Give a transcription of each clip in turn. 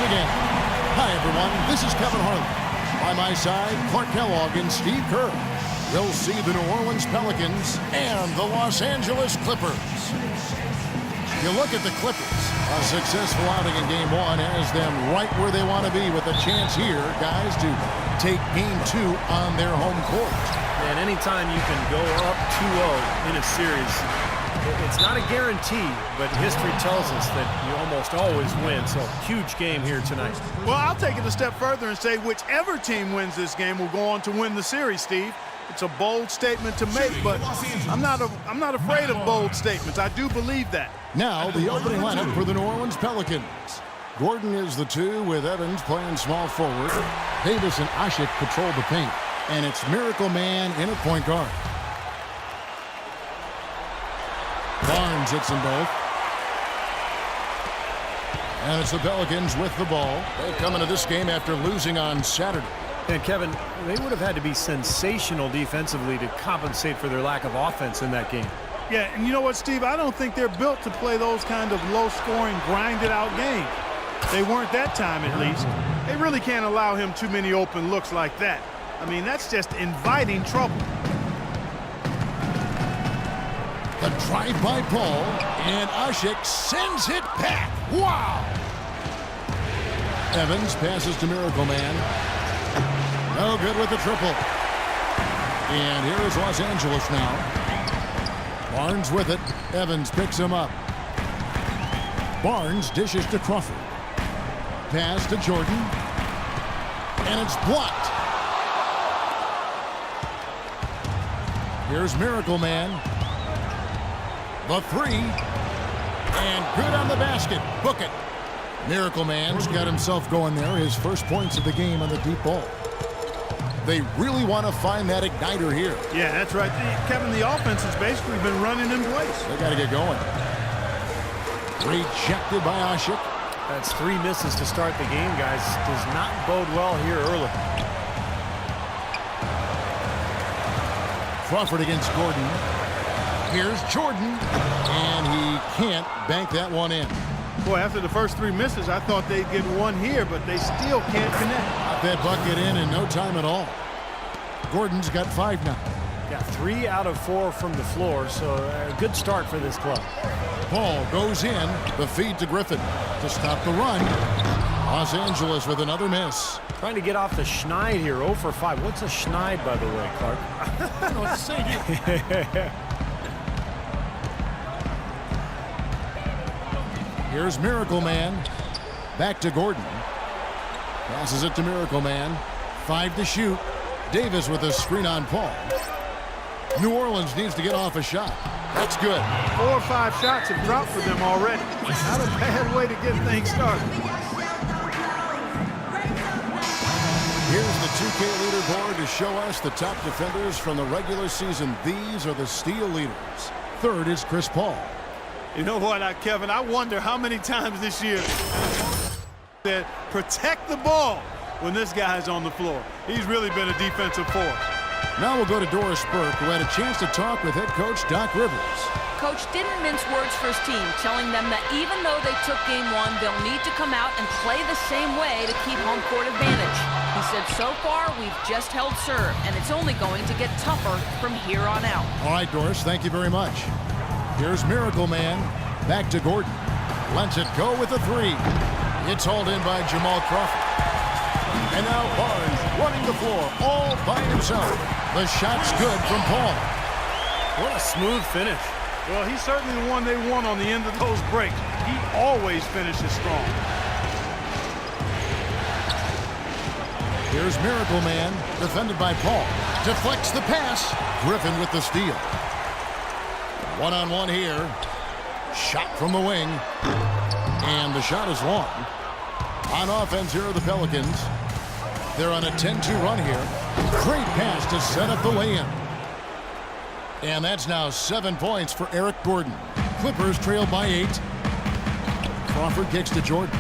once again. Hi, everyone. This is Kevin Harlan. By my side, Clark Kellogg and Steve Kerr. We'll see the New Orleans Pelicans and the Los Angeles Clippers. You look at the Clippers. A successful outing in Game 1 has them right where they want to be with a chance here, guys, to take Game 2 on their home court. And anytime you can go up 2-0 in a series, it's not a guarantee, but history tells us that you almost always win. So, huge game here tonight. Well, I'll take it a step further and say whichever team wins this game will go on to win the series, Steve. It's a bold statement to make, but I'm not afraid of bold statements. I do believe that. Now, the opening lineup for the New Orleans Pelicans. Gordon is the 2 with Evans playing small forward. Davis and Asik patrol the paint. And it's Miracle Man in at point guard. Barnes hits them both. And it's the Pelicans with the ball. They come into this game after losing on Saturday. And Kevin, they would have had to be sensational defensively to compensate for their lack of offense in that game. Yeah, and you know what, Steve? I don't think they're built to play those kind of low-scoring, grinded-out games. They weren't that time, at least. They really can't allow him too many open looks like that. I mean, that's just inviting trouble. The drive by Paul, and Asik sends it back. Wow! Evans passes to Miracle Man. No good with the triple. And here is Los Angeles now. Barnes with it. Evans picks him up. Barnes dishes to Crawford. Pass to Jordan. And it's blocked. Here's Miracle Man. The 3. And good on the basket. Book it. Miracle Man's got himself going there. His first points of the game on the deep ball. They really want to find that igniter here. Yeah, that's right. Kevin, the offense has basically been running in place. They got to get going. Rejected by Asik. That's 3 misses to start the game, guys. Does not bode well here early. Crawford against Gordon. Here's Jordan. And he can't bank that one in. Boy, after the first 3 misses, I thought they'd get one here, but they still can't connect. Got that bucket in no time at all. Gordon's got 5 now. Got 3 out of 4 from the floor, so a good start for this club. Paul goes in. The feed to Griffin to stop the run. Los Angeles with another miss. Trying to get off the schneid here, 0 for 5. What's a schneid, by the way, Clark? I don't know what to say here. Here's Miracle Man. Back to Gordon. Passes it to Miracle Man. 5 to shoot. Davis with a screen on Paul. New Orleans needs to get off a shot. That's good. 4 or 5 shots have dropped for them already. Not a bad way to get things started. Here's the 2K leaderboard to show us the top defenders from the regular season. These are the steal leaders. 3rd is Chris Paul. You know what, Kevin? I wonder how many times this year that protect the ball when this guy's on the floor. He's really been a defensive force. Now we'll go to Doris Burke, who had a chance to talk with head coach Doc Rivers. Coach didn't mince words for his team, telling them that even though they took Game 1, they'll need to come out and play the same way to keep home court advantage. He said, so far, we've just held serve, and it's only going to get tougher from here on out. All right, Doris, thank you very much. Here's Miracle Man. Back to Gordon. Lets it go with a 3. It's hauled in by Jamal Crawford. And now Barnes running the floor all by himself. The shot's good from Paul. What a smooth finish. Well, he's certainly the one they want on the end of those breaks. He always finishes strong. Here's Miracle Man, defended by Paul. Deflects the pass. Griffin with the steal. One-on-one here. Shot from the wing. And the shot is long. On offense, here are the Pelicans. They're on a 10-2 run here. Great pass to set up the lay-in. And that's now 7 points for Eric Gordon. Clippers trail by 8. Crawford kicks to Jordan.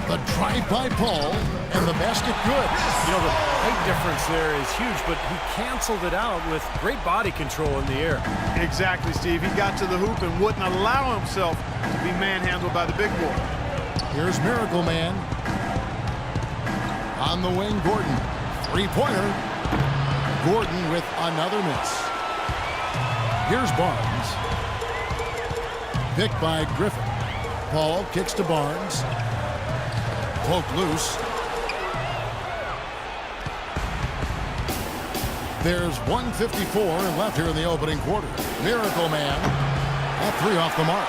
The drive by Paul, and the basket good. You know, the height difference there is huge, but he canceled it out with great body control in the air. Exactly, Steve. He got to the hoop and wouldn't allow himself to be manhandled by the big boy. Here's Miracle Man. On the wing, Gordon. Three-pointer. Gordon with another miss. Here's Barnes. Picked by Griffin. Paul kicks to Barnes. Poked loose. There's 1:54 left here in the opening quarter. Miracle Man. That three off the mark.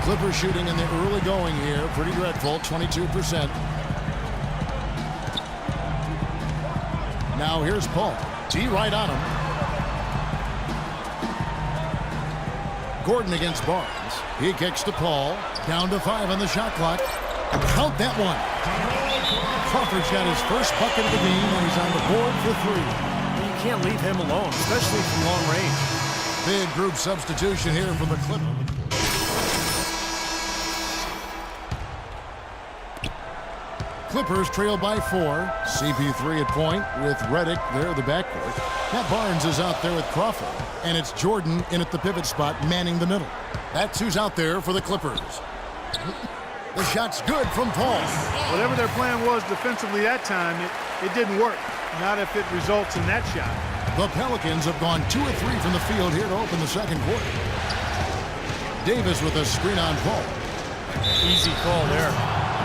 Clippers shooting in the early going here. Pretty dreadful, 22%. Now here's Paul. T right on him. Gordon against Barnes. He kicks to Paul. Down to 5 on the shot clock. Count that one. Crawford's got his first bucket of the game, and he's on the board for 3. You can't leave him alone, especially from long range. Big group substitution here for the Clippers. Clippers trail by 4. CP3 at point with Redick there at the backcourt. Matt Barnes is out there with Crawford. And it's Jordan in at the pivot spot, manning the middle. That's who's out there for the Clippers. The shot's good from Paul. Whatever their plan was defensively that time, it didn't work. Not if it results in that shot. The Pelicans have gone 2 of 3 from the field here to open the second quarter. Davis with a screen on Paul. Easy call there.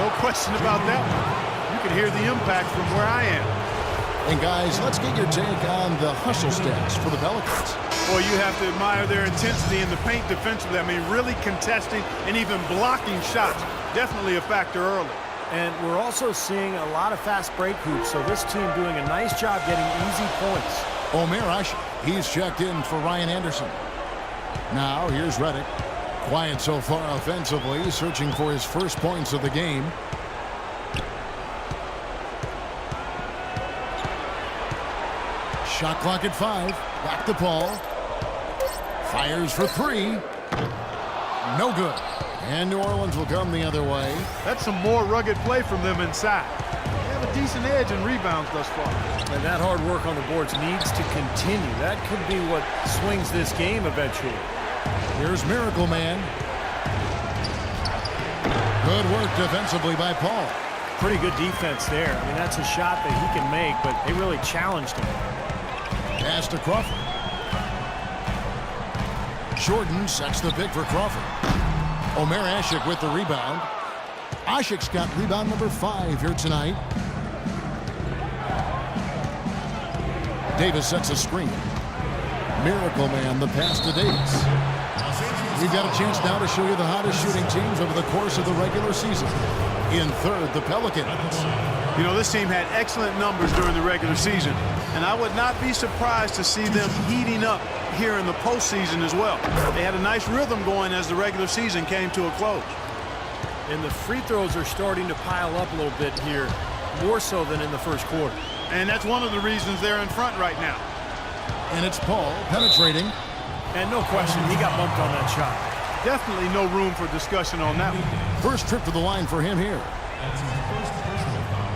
No question about that one. You can hear the impact from where I am. And guys, let's get your take on the hustle stats for the Pelicans. Boy, you have to admire their intensity in the paint defensively. I mean, really contesting and even blocking shots. Definitely a factor early. And we're also seeing a lot of fast break hoops, so this team doing a nice job getting easy points. Omer Asik, he's checked in for Ryan Anderson. Now, here's Redick. Quiet so far offensively, searching for his first points of the game. Shot clock at 5. Back to Paul. Fires for 3. No good. And New Orleans will come the other way. That's some more rugged play from them inside. They have a decent edge in rebounds thus far. And that hard work on the boards needs to continue. That could be what swings this game eventually. Here's Miracle Man. Good work defensively by Paul. Pretty good defense there. I mean, that's a shot that he can make, but they really challenged him. Pass to Crawford. Jordan sets the pick for Crawford. Omer Asik with the rebound. Asik's got rebound number 5 here tonight. Davis sets a screen. Miracle Man, the pass to Davis. We've got a chance now to show you the hottest shooting teams over the course of the regular season. In third, the Pelicans. You know, this team had excellent numbers during the regular season, and I would not be surprised to see them heating up here in the postseason as well. They had a nice rhythm going as the regular season came to a close. And the free throws are starting to pile up a little bit here, more so than in the first quarter. And that's one of the reasons they're in front right now. And it's Paul penetrating. And no question, he got bumped on that shot. Definitely no room for discussion on that one. First trip to the line for him here.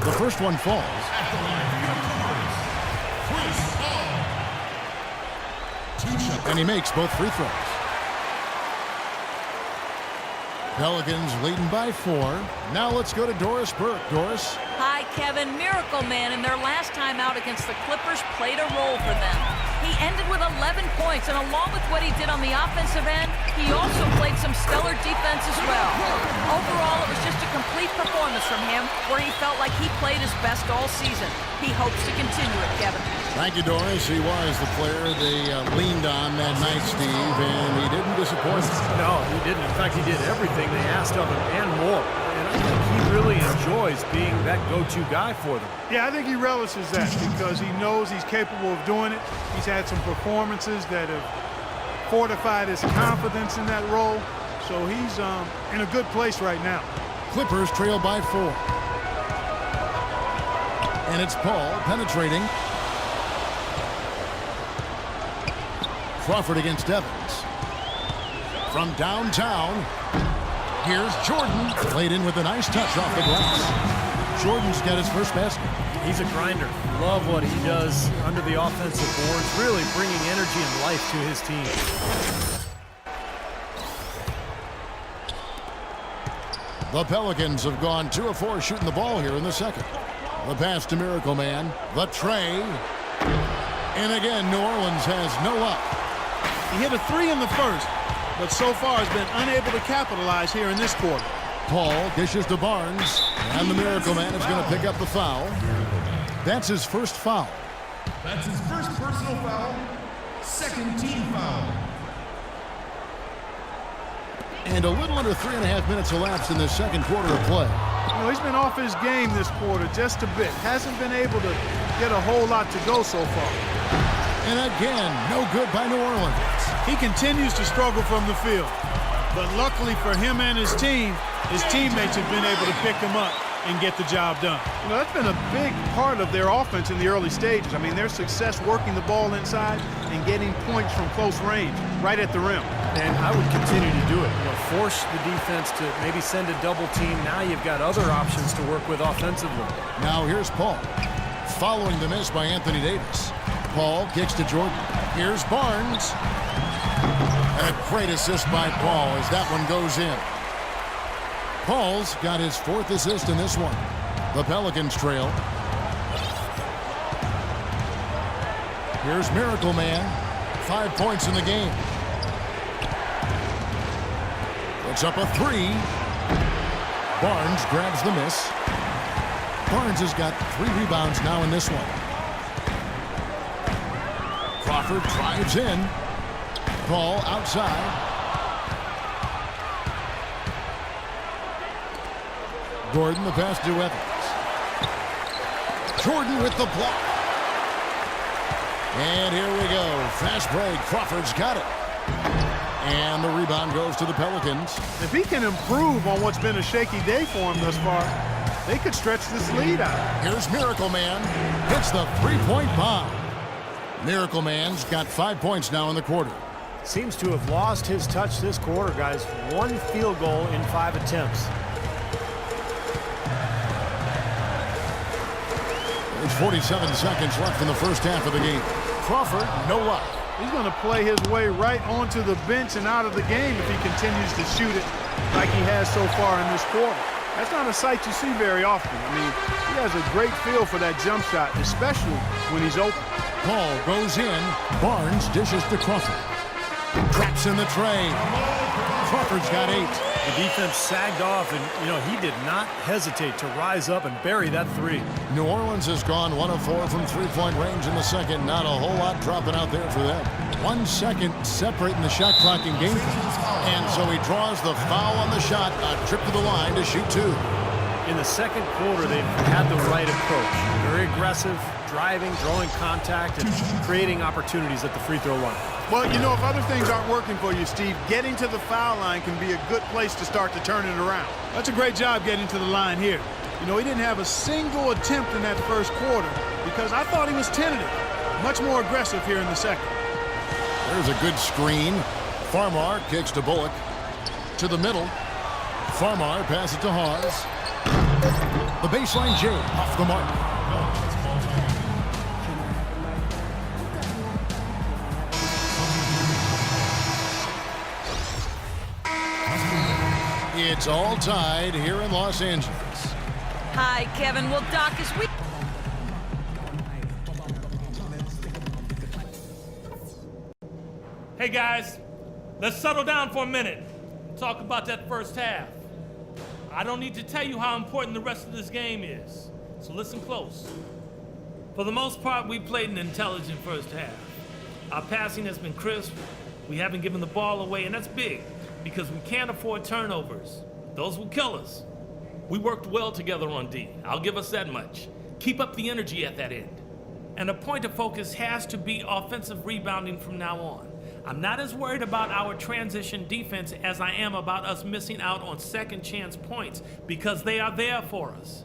The first one falls. And he makes both free throws. Pelicans leading by 4. Now let's go to Doris Burke. Doris. Hi, Kevin. Miracle Man in their last time out against the Clippers played a role for them. He ended with 11 points, and along with what he did on the offensive end, he also played some stellar defense as well. Overall, it was just a complete performance from him where he felt like he played his best all season. He hopes to continue it, Kevin. Thank you, Doris. He was the player they leaned on that night, Steve, and he didn't disappoint. No, he didn't. In fact, he did everything they asked of him and more. And I think he really enjoys being that go-to guy for them. Yeah, I think he relishes that because he knows he's capable of doing it. He's had some performances that have fortified his confidence in that role. So he's in a good place right now. Clippers trail by 4. And it's Paul penetrating. Crawford against Evans. From downtown, here's Jordan. Played in with a nice touch off the glass. Jordan's got his first basket. He's a grinder. Love what he does under the offensive boards, really bringing energy and life to his team. The Pelicans have gone 2 of 4 shooting the ball here in the second. The pass to Miracle Man. The tray. And again, New Orleans has no luck. He hit a 3 in the first, but so far has been unable to capitalize here in this quarter. Paul dishes to Barnes, and the Miracle Man is going to pick up the foul. That's his first foul. That's his first personal foul, second team foul. And a little under 3.5 minutes elapsed in the second quarter of play. You know, he's been off his game this quarter just a bit. Hasn't been able to get a whole lot to go so far. And again, no good by New Orleans. He continues to struggle from the field. But luckily for him and his team, his teammates have been able to pick him up and get the job done. You know, that's been a big part of their offense in the early stages. I mean, their success working the ball inside and getting points from close range, right at the rim. And I would continue to do it. You know, force the defense to maybe send a double team. Now you've got other options to work with offensively. Now here's Paul. Following the miss by Anthony Davis. Paul kicks to Jordan. Here's Barnes. And a great assist by Paul as that one goes in. Paul's got his 4th assist in this one. The Pelicans trail. Here's Miracle Man. 5 points in the game. Puts up a 3. Barnes grabs the miss. Barnes has got 3 rebounds now in this one. Crawford drives in. Paul outside. Gordon the pass to Evans. Jordan with the block. And here we go. Fast break. Crawford's got it. And the rebound goes to the Pelicans. If he can improve on what's been a shaky day for him thus far, they could stretch this lead out. Here's Miracle Man. Hits the 3-point bomb. Miracle Man's got 5 points now in the quarter. Seems to have lost his touch this quarter, guys. 1 field goal in 5 attempts. There's 47 seconds left in the first half of the game. Crawford, no luck. He's going to play his way right onto the bench and out of the game if he continues to shoot it like he has so far in this quarter. That's not a sight you see very often. I mean, he has a great feel for that jump shot, especially when he's open. Paul goes in. Barnes dishes to Crawford. Traps in the tray. Crawford's got 8. The defense sagged off, and, you know, he did not hesitate to rise up and bury that 3. New Orleans has gone 1 of 4 from 3-point range in the second. Not a whole lot dropping out there for them. 1 second separating the shot clock in game. And so he draws the foul on the shot. A trip to the line to shoot 2. In the second quarter, they've had the right approach. Very aggressive, driving, drawing contact, and creating opportunities at the free throw line. Well, you know, if other things aren't working for you, Steve, getting to the foul line can be a good place to start to turn it around. That's a great job getting to the line here. You know, he didn't have a single attempt in that first quarter because I thought he was tentative. Much more aggressive here in the second. There's a good screen. Farmar kicks to Bullock. To the middle. Farmar passes to Hawes. The baseline J off the mark. It's all tied here in Los Angeles. Hi, Kevin. Well, Doc, as we... Hey, guys, let's settle down for a minute and talk about that first half. I don't need to tell you how important the rest of this game is, so listen close. For the most part, we played an intelligent first half. Our passing has been crisp. We haven't given the ball away, and that's big because we can't afford turnovers. Those will kill us. We worked well together on D. I'll give us that much. Keep up the energy at that end. And a point of focus has to be offensive rebounding from now on. I'm not as worried about our transition defense as I am about us missing out on second chance points because they are there for us.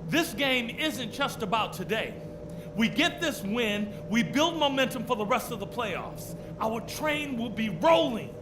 This game isn't just about today. We get this win, we build momentum for the rest of the playoffs. Our train will be rolling.